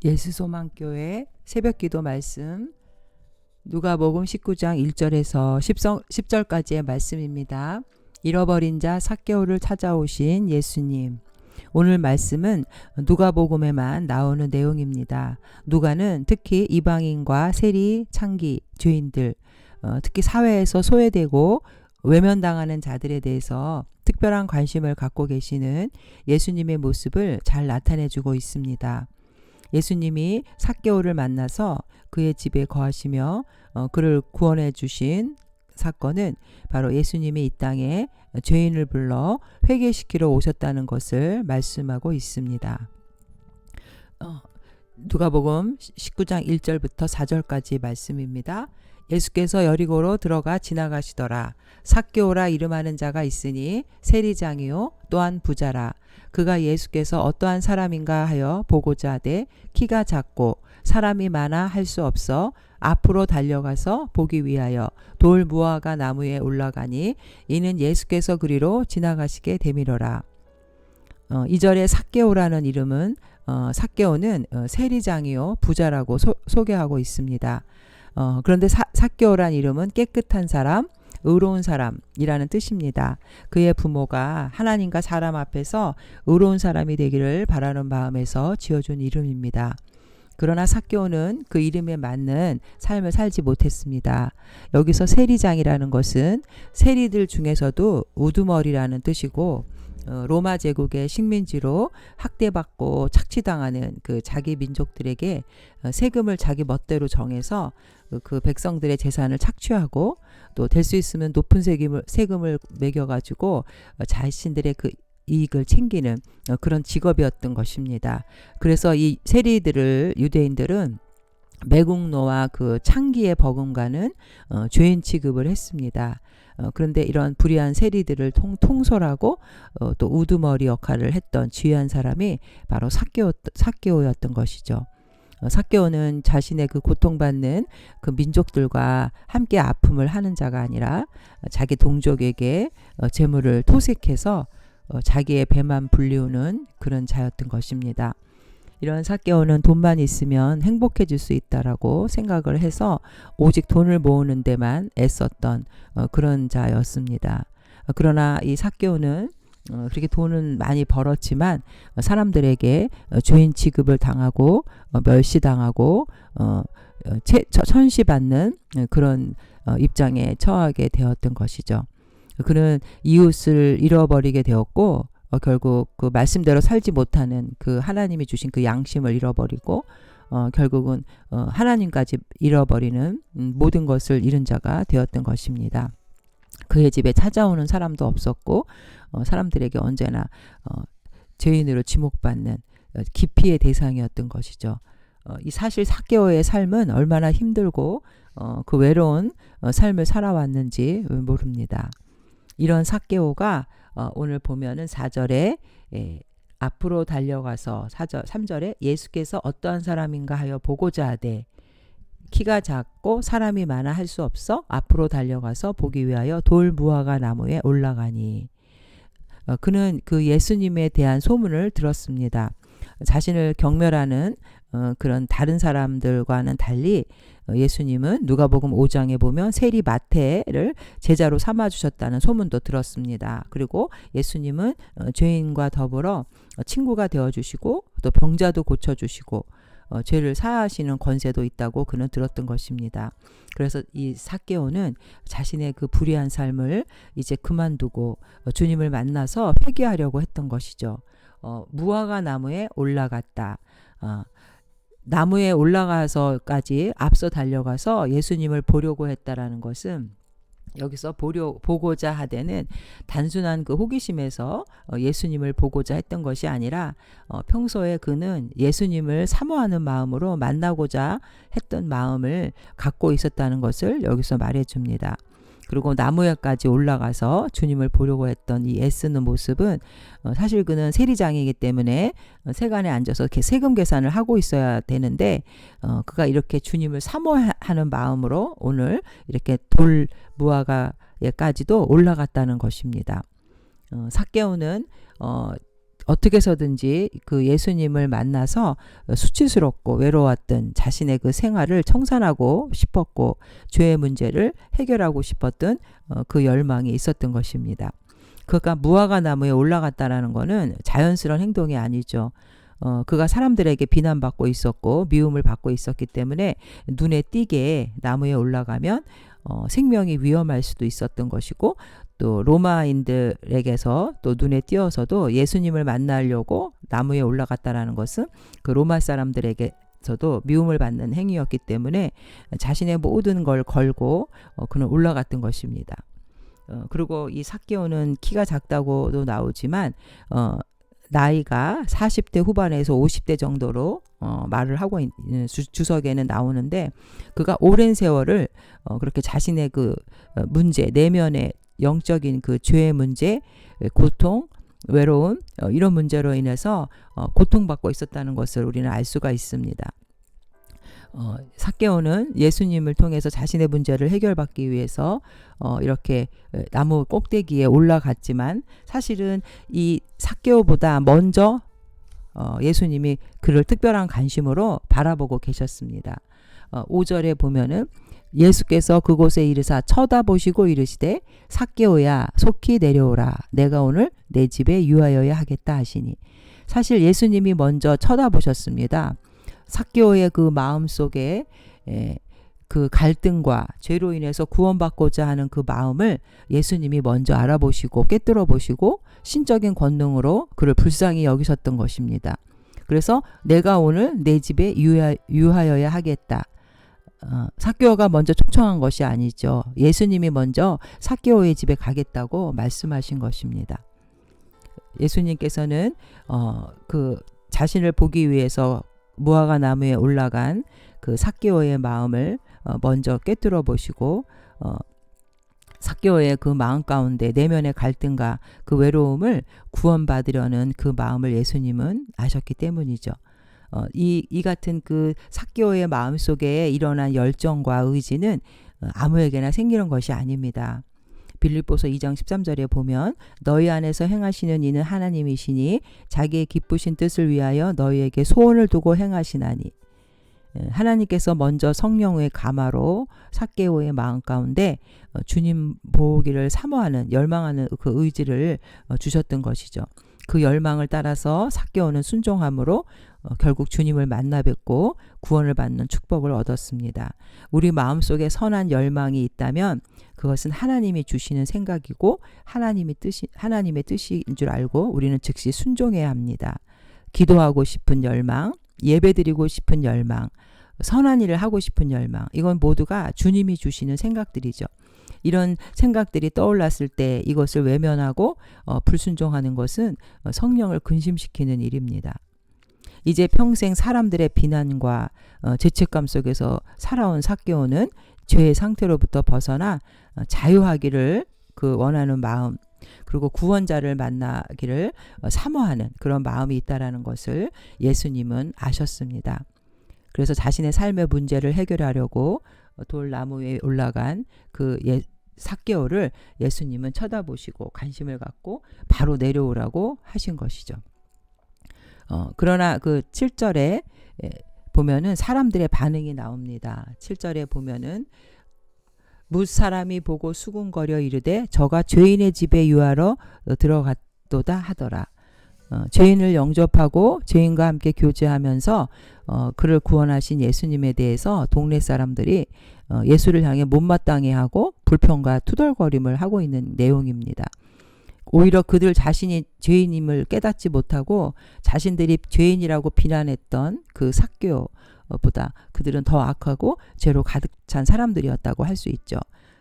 예수소망교회 새벽기도 말씀 누가복음 19장 1절에서 10절까지의 말씀입니다. 잃어버린 자 삭개오를 찾아오신 예수님. 오늘 말씀은 누가복음에만 나오는 내용입니다. 누가는 특히 이방인과 세리, 창기, 죄인들, 특히 사회에서 소외되고 외면당하는 자들에 대해서 특별한 관심을 갖고 계시는 예수님의 모습을 잘 나타내주고 있습니다. 예수님이 삭개오를 만나서 그의 집에 거하시며 그를 구원해 주신 사건은 바로 예수님이 이 땅에 죄인을 불러 회개시키러 오셨다는 것을 말씀하고 있습니다. 누가복음 19장 1절부터 4절까지 말씀입니다. 예수께서 여리고로 들어가 지나가시더라. 삭개오라 이름하는 자가 있으니 세리장이요 또한 부자라. 그가 예수께서 어떠한 사람인가 하여 보고자 하되 키가 작고 사람이 많아 할 수 없어 앞으로 달려가서 보기 위하여 돌 무화과 나무에 올라가니 이는 예수께서 그리로 지나가시게 되밀어라. 2절에 삭개오라는 이름은 삭개오는 세리장이요 부자라고 소개하고 있습니다. 그런데 삭개오란 이름은 깨끗한 사람, 의로운 사람이라는 뜻입니다. 그의 부모가 하나님과 사람 앞에서 의로운 사람이 되기를 바라는 마음에서 지어준 이름입니다. 그러나 삭개오는 그 이름에 맞는 삶을 살지 못했습니다. 여기서 세리장이라는 것은 세리들 중에서도 우두머리라는 뜻이고 로마 제국의 식민지로 학대받고 착취당하는 그 자기 민족들에게 세금을 자기 멋대로 정해서 그 백성들의 재산을 착취하고 또 될 수 있으면 높은 세금을 매겨가지고 자신들의 그 이익을 챙기는 그런 직업이었던 것입니다. 그래서 이 세리들을 유대인들은 매국노와 그 창기의 버금가는 죄인 취급을 했습니다. 그런데 이런 불의한 세리들을 통솔하고 또 우두머리 역할을 했던 지휘한 사람이 바로 삭개오였던 것이죠. 삭개오는 자신의 그 고통받는 그 민족들과 함께 아픔을 하는 자가 아니라 자기 동족에게 재물을 토색해서 자기의 배만 불리우는 그런 자였던 것입니다. 이런 삭개오는 돈만 있으면 행복해질 수 있다라고 생각을 해서 오직 돈을 모으는 데만 애썼던 그런 자였습니다. 그러나 이 삭개오는 그렇게 돈은 많이 벌었지만 사람들에게 죄인 취급을 당하고 멸시당하고 천시받는 그런 입장에 처하게 되었던 것이죠. 그는 이웃을 잃어버리게 되었고 결국 그 말씀대로 살지 못하는 그 하나님이 주신 그 양심을 잃어버리고 결국은 하나님까지 잃어버리는 모든 것을 잃은 자가 되었던 것입니다. 그의 집에 찾아오는 사람도 없었고 사람들에게 언제나 죄인으로 지목받는 기피의 대상이었던 것이죠. 이 사실 삭개오의 삶은 얼마나 힘들고 그 외로운 삶을 살아왔는지 모릅니다. 이런 삭개오가 오늘 보면은 4절에 앞으로 달려가서 3절에 예수께서 어떠한 사람인가 하여 보고자 하되 키가 작고 사람이 많아 할 수 없어 앞으로 달려가서 보기 위하여 돌 무화과 나무에 올라가니 그는 그 예수님에 대한 소문을 들었습니다. 자신을 경멸하는 그런 다른 사람들과는 달리 예수님은 누가복음 5장에 보면 세리 마태를 제자로 삼아주셨다는 소문도 들었습니다. 그리고 예수님은 죄인과 더불어 친구가 되어주시고 또 병자도 고쳐주시고 죄를 사하시는 권세도 있다고 그는 들었던 것입니다. 그래서 이 삭개오는 자신의 그 불의한 삶을 이제 그만두고 주님을 만나서 회개하려고 했던 것이죠. 무화과 나무에 올라갔다. 나무에 올라가서까지 앞서 달려가서 예수님을 보려고 했다라는 것은 여기서 보고자 하되는 단순한 그 호기심에서 예수님을 보고자 했던 것이 아니라 평소에 그는 예수님을 사모하는 마음으로 만나고자 했던 마음을 갖고 있었다는 것을 여기서 말해줍니다. 그리고 나무에까지 올라가서 주님을 보려고 했던 이 애쓰는 모습은 사실 그는 세리장이기 때문에 세간에 앉아서 이렇게 세금 계산을 하고 있어야 되는데 그가 이렇게 주님을 사모하는 마음으로 오늘 이렇게 돌 무화과에까지도 올라갔다는 것입니다. 삭개오는 어떻게 해서든지 그 예수님을 만나서 수치스럽고 외로웠던 자신의 그 생활을 청산하고 싶었고 죄의 문제를 해결하고 싶었던 그 열망이 있었던 것입니다. 그가 무화과 나무에 올라갔다라는 것은 자연스러운 행동이 아니죠. 그가 사람들에게 비난받고 있었고 미움을 받고 있었기 때문에 눈에 띄게 나무에 올라가면 생명이 위험할 수도 있었던 것이고, 또 로마인들에게서 또 눈에 띄어서도 예수님을 만나려고 나무에 올라갔다라는 것은 그 로마 사람들에게서도 미움을 받는 행위였기 때문에 자신의 모든 걸 걸고 그는 올라갔던 것입니다. 그리고 이 삭개오는 키가 작다고도 나오지만 나이가 40대 후반에서 50대 정도로 말을 하고 있는 주석에는 나오는데, 그가 오랜 세월을 그렇게 자신의 그 문제, 내면의 영적인 그 죄의 문제, 고통, 외로움, 이런 문제로 인해서 고통받고 있었다는 것을 우리는 알 수가 있습니다. 삭개오는 예수님을 통해서 자신의 문제를 해결받기 위해서 이렇게 나무 꼭대기에 올라갔지만, 사실은 이 삭개오보다 먼저 예수님이 그를 특별한 관심으로 바라보고 계셨습니다. 5절에 보면은 예수께서 그곳에 이르사 쳐다보시고 이르시되 삭개오야 속히 내려오라, 내가 오늘 내 집에 유하여야 하겠다 하시니. 사실 예수님이 먼저 쳐다보셨습니다. 삭개오의 그 마음 속에 그 갈등과 죄로 인해서 구원받고자 하는 그 마음을 예수님이 먼저 알아보시고 꿰뚫어 보시고 신적인 권능으로 그를 불쌍히 여기셨던 것입니다. 그래서 내가 오늘 내 집에 유하여야 하겠다. 삭개오가 먼저 초청한 것이 아니죠. 예수님이 먼저 삭개오의 집에 가겠다고 말씀하신 것입니다. 예수님께서는 그 자신을 보기 위해서 무화과 나무에 올라간 그 삭개오의 마음을 먼저 꿰뚫어 보시고 삭개오의 그 마음 가운데 내면의 갈등과 그 외로움을 구원받으려는 그 마음을 예수님은 아셨기 때문이죠. 이 같은 그 삭개오의 마음 속에 일어난 열정과 의지는 아무에게나 생기는 것이 아닙니다. 빌립보서 2장 13절에 보면 너희 안에서 행하시는 이는 하나님이시니 자기의 기쁘신 뜻을 위하여 너희에게 소원을 두고 행하시나니. 하나님께서 먼저 성령의 감화로 삭개오의 마음 가운데 주님 보기를 사모하는 열망하는 그 의지를 주셨던 것이죠. 그 열망을 따라서 삭개오는 순종함으로 결국 주님을 만나 뵙고 구원을 받는 축복을 얻었습니다. 우리 마음속에 선한 열망이 있다면 그것은 하나님이 주시는 생각이고 하나님의 뜻인 줄 알고 우리는 즉시 순종해야 합니다. 기도하고 싶은 열망, 예배드리고 싶은 열망, 선한 일을 하고 싶은 열망, 이건 모두가 주님이 주시는 생각들이죠. 이런 생각들이 떠올랐을 때 이것을 외면하고 불순종하는 것은 성령을 근심시키는 일입니다. 이제 평생 사람들의 비난과 죄책감 속에서 살아온 삭개오는 죄의 상태로부터 벗어나 자유하기를 그 원하는 마음, 그리고 구원자를 만나기를 사모하는 그런 마음이 있다라는 것을 예수님은 아셨습니다. 그래서 자신의 삶의 문제를 해결하려고 돌나무 위에 올라간 그 삭개오를 예수님은 쳐다보시고 관심을 갖고 바로 내려오라고 하신 것이죠. 그러나 그 7절에 보면은 사람들의 반응이 나옵니다. 7절에 보면은 뭇 사람이 보고 수군거려 이르되 저가 죄인의 집에 유하러 들어갔도다 하더라. 죄인을 영접하고 죄인과 함께 교제하면서 그를 구원하신 예수님에 대해서 동네 사람들이 예수를 향해 못마땅해하고 불평과 투덜거림을 하고 있는 내용입니다. 오히려 그들 자신이 죄인임을 깨닫지 못하고 자신들이 죄인이라고 비난했던 그 삭개오보다 그들은 더 악하고 죄로 가득 찬 사람들이었다고 할 수 있죠.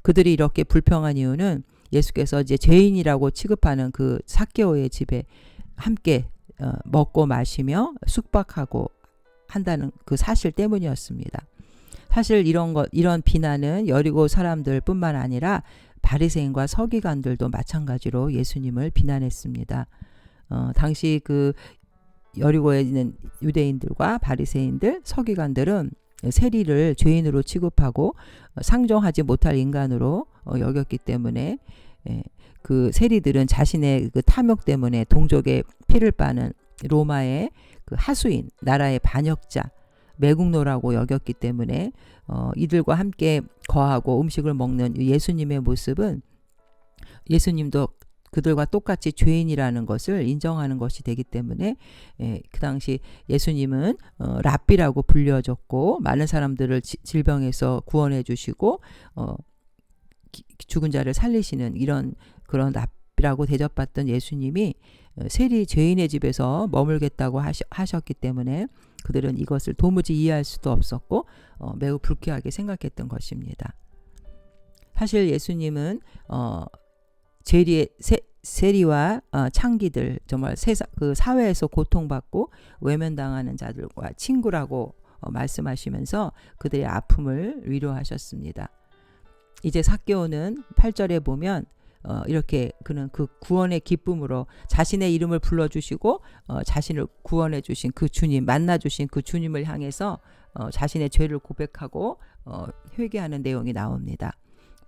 그들이 이렇게 불평한 이유는 예수께서 이제 죄인이라고 취급하는 그 삭개오의 집에 함께 먹고 마시며 숙박하고 한다는 그 사실 때문이었습니다. 사실 이런 비난은 여리고 사람들뿐만 아니라 바리새인과 서기관들도 마찬가지로 예수님을 비난했습니다. 당시 그 여리고에 있는 유대인들과 바리새인들, 서기관들은 세리를 죄인으로 취급하고 상종하지 못할 인간으로 여겼기 때문에 그 세리들은 자신의 그 탐욕 때문에 동족의 피를 빠는 로마의 그 하수인, 나라의 반역자, 매국노라고 여겼기 때문에 이들과 함께 거하고 음식을 먹는 예수님의 모습은 예수님도 그들과 똑같이 죄인이라는 것을 인정하는 것이 되기 때문에 그 당시 예수님은 랍비라고 불려졌고 많은 사람들을 질병에서 구원해 주시고 죽은 자를 살리시는 이런 그런 랍비라고 대접받던 예수님이 세리 죄인의 집에서 머물겠다고 하셨기 때문에 그들은 이것을 도무지 이해할 수도 없었고 매우 불쾌하게 생각했던 것입니다. 사실 예수님은 세리와 창기들, 정말 그 사회에서 고통받고 외면당하는 자들과 친구라고 말씀하시면서 그들의 아픔을 위로하셨습니다. 이제 삭개오는 8절에 보면 이렇게 그는 그 구원의 기쁨으로 자신의 이름을 불러주시고 자신을 구원해 주신 그 주님, 만나 주신 그 주님을 향해서 자신의 죄를 고백하고 회개하는 내용이 나옵니다.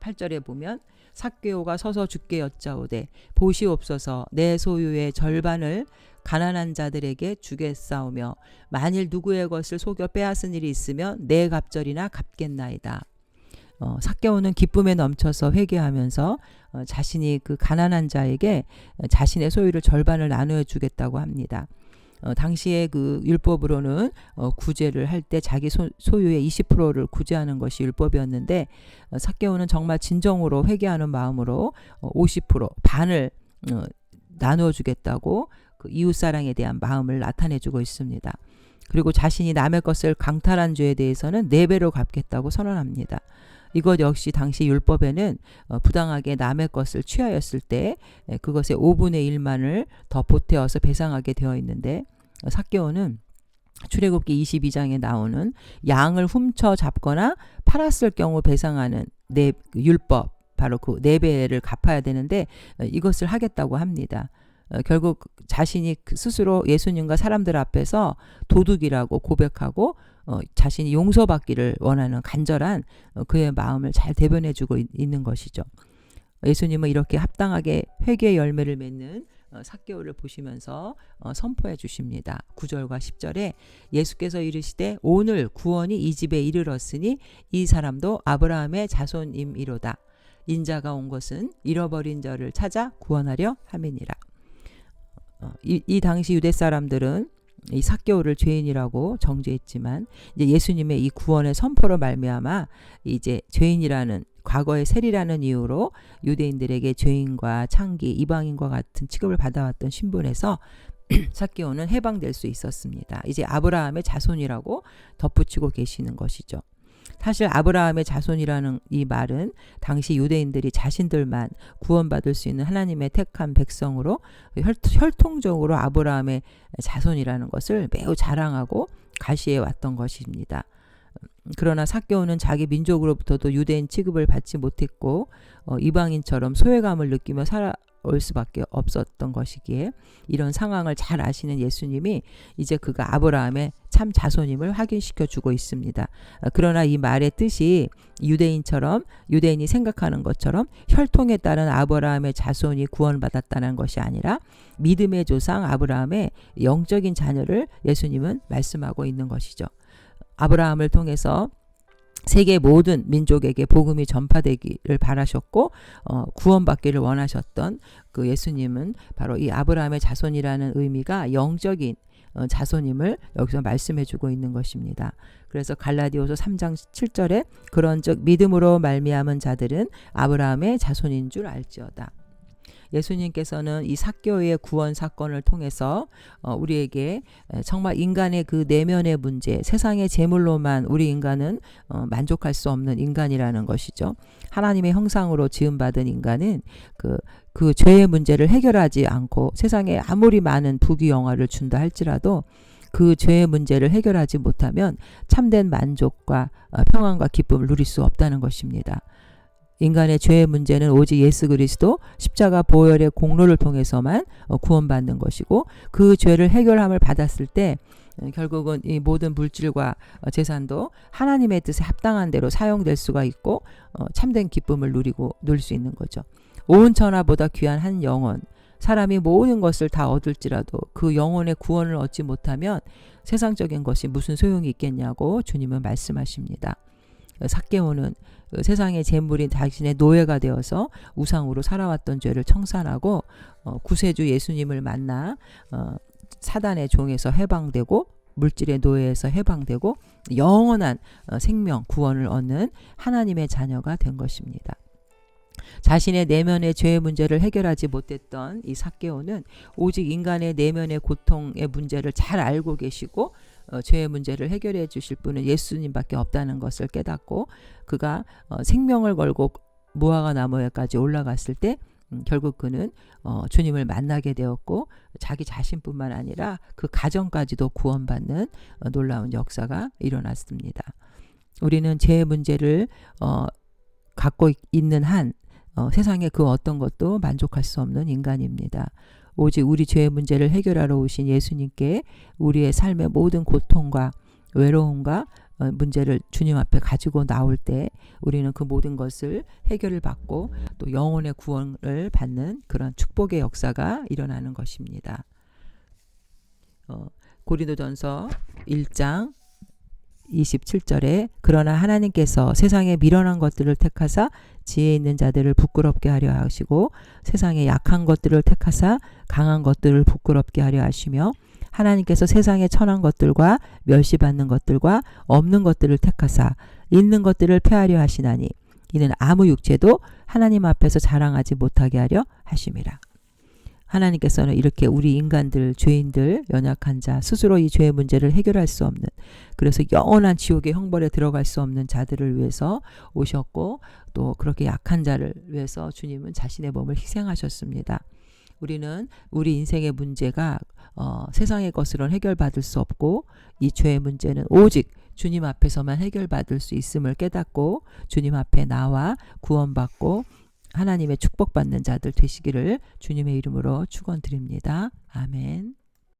8절에 보면 삭개오가 서서 주께 여짜오되 보시옵소서 내 소유의 절반을 가난한 자들에게 주겠사오며 만일 누구의 것을 속여 빼앗은 일이 있으면 내 갑절이나 갚겠나이다. 삭개오는 기쁨에 넘쳐서 회개하면서 자신이 그 가난한 자에게 자신의 소유를 절반을 나누어 주겠다고 합니다. 당시에 그 율법으로는 구제를 할 때 자기 소유의 20%를 구제하는 것이 율법이었는데 삭개오는 정말 진정으로 회개하는 마음으로 50% 반을 나누어 주겠다고 그 이웃사랑에 대한 마음을 나타내주고 있습니다. 그리고 자신이 남의 것을 강탈한 죄에 대해서는 4배로 갚겠다고 선언합니다. 이것 역시 당시 율법에는 부당하게 남의 것을 취하였을 때 그것의 5분의 1만을 더 보태어서 배상하게 되어 있는데 삭개오는 출애굽기 22장에 나오는 양을 훔쳐 잡거나 팔았을 경우 배상하는 율법, 바로 그 4배를 갚아야 되는데 이것을 하겠다고 합니다. 결국 자신이 스스로 예수님과 사람들 앞에서 도둑이라고 고백하고 자신이 용서받기를 원하는 간절한 그의 마음을 잘 대변해주고 있는 것이죠. 예수님은 이렇게 합당하게 회개의 열매를 맺는 삭개오를 보시면서 선포해 주십니다. 9절과 10절에 예수께서 이르시되 오늘 구원이 이 집에 이르렀으니 이 사람도 아브라함의 자손임이로다. 인자가 온 것은 잃어버린 자를 찾아 구원하려 함이니라. 이 당시 유대 사람들은 이 삭개오를 죄인이라고 정죄했지만 이제 예수님의 이 구원의 선포로 말미암아 이제 죄인이라는 과거의 세리라는 이유로 유대인들에게 죄인과 창기, 이방인과 같은 취급을 받아왔던 신분에서 삭개오는 해방될 수 있었습니다. 이제 아브라함의 자손이라고 덧붙이고 계시는 것이죠. 사실 아브라함의 자손이라는 이 말은 당시 유대인들이 자신들만 구원받을 수 있는 하나님의 택한 백성으로 혈통적으로 아브라함의 자손이라는 것을 매우 자랑하고 가시해 왔던 것입니다. 그러나 삭개오는 자기 민족으로부터도 유대인 취급을 받지 못했고 이방인처럼 소외감을 느끼며 살아올 수밖에 없었던 것이기에 이런 상황을 잘 아시는 예수님이 이제 그가 아브라함의 참 자손임을 확인시켜 주고 있습니다. 그러나 이 말의 뜻이 유대인이 생각하는 것처럼 혈통에 따른 아브라함의 자손이 구원받았다는 것이 아니라 믿음의 조상 아브라함의 영적인 자녀를 예수님은 말씀하고 있는 것이죠. 아브라함을 통해서 세계 모든 민족에게 복음이 전파되기를 바라셨고 구원받기를 원하셨던 그 예수님은 바로 이 아브라함의 자손이라는 의미가 영적인 자손임을 여기서 말씀해주고 있는 것입니다. 그래서 갈라디아서 3장 7절에 그런즉 믿음으로 말미암은 자들은 아브라함의 자손인 줄 알지어다. 예수님께서는 이 삭개오의 구원 사건을 통해서 우리에게 정말 인간의 그 내면의 문제, 세상의 재물로만 우리 인간은 만족할 수 없는 인간이라는 것이죠. 하나님의 형상으로 지음받은 인간은 그 죄의 문제를 해결하지 않고 세상에 아무리 많은 부귀영화를 준다 할지라도 그 죄의 문제를 해결하지 못하면 참된 만족과 평안과 기쁨을 누릴 수 없다는 것입니다. 인간의 죄의 문제는 오직 예수 그리스도 십자가 보혈의 공로를 통해서만 구원받는 것이고 그 죄를 해결함을 받았을 때 결국은 이 모든 물질과 재산도 하나님의 뜻에 합당한 대로 사용될 수가 있고 참된 기쁨을 누릴 수 있는 거죠. 온 천하보다 귀한 한 영혼, 사람이 모든 것을 다 얻을지라도 그 영혼의 구원을 얻지 못하면 세상적인 것이 무슨 소용이 있겠냐고 주님은 말씀하십니다. 삭개오는 세상의 재물이 자신의 노예가 되어서 우상으로 살아왔던 죄를 청산하고 구세주 예수님을 만나 사단의 종에서 해방되고 물질의 노예에서 해방되고 영원한 생명 구원을 얻는 하나님의 자녀가 된 것입니다. 자신의 내면의 죄의 문제를 해결하지 못했던 이 삭개오는 오직 인간의 내면의 고통의 문제를 잘 알고 계시고 죄의 문제를 해결해 주실 분은 예수님밖에 없다는 것을 깨닫고 그가 생명을 걸고 무화과 나무에까지 올라갔을 때 결국 그는 주님을 만나게 되었고 자기 자신뿐만 아니라 그 가정까지도 구원받는 놀라운 역사가 일어났습니다. 우리는 죄의 문제를 갖고 있는 한 세상의 그 어떤 것도 만족할 수 없는 인간입니다. 오직 우리 죄의 문제를 해결하러 오신 예수님께 우리의 삶의 모든 고통과 외로움과 문제를 주님 앞에 가지고 나올 때 우리는 그 모든 것을 해결을 받고 또 영혼의 구원을 받는 그런 축복의 역사가 일어나는 것입니다. 고린도전서 1장 27절에 그러나 하나님께서 세상에 미련한 것들을 택하사 지혜 있는 자들을 부끄럽게 하려 하시고 세상에 약한 것들을 택하사 강한 것들을 부끄럽게 하려 하시며 하나님께서 세상에 천한 것들과 멸시받는 것들과 없는 것들을 택하사 있는 것들을 폐하려 하시나니 이는 아무 육체도 하나님 앞에서 자랑하지 못하게 하려 하심이라. 하나님께서는 이렇게 우리 인간들, 죄인들, 연약한 자, 스스로 이 죄의 문제를 해결할 수 없는, 그래서 영원한 지옥의 형벌에 들어갈 수 없는 자들을 위해서 오셨고 또 그렇게 약한 자를 위해서 주님은 자신의 몸을 희생하셨습니다. 우리는 우리 인생의 문제가 세상의 것으로는 해결받을 수 없고 이 죄의 문제는 오직 주님 앞에서만 해결받을 수 있음을 깨닫고 주님 앞에 나와 구원받고 하나님의 축복받는 자들 되시기를 주님의 이름으로 축원드립니다. 아멘.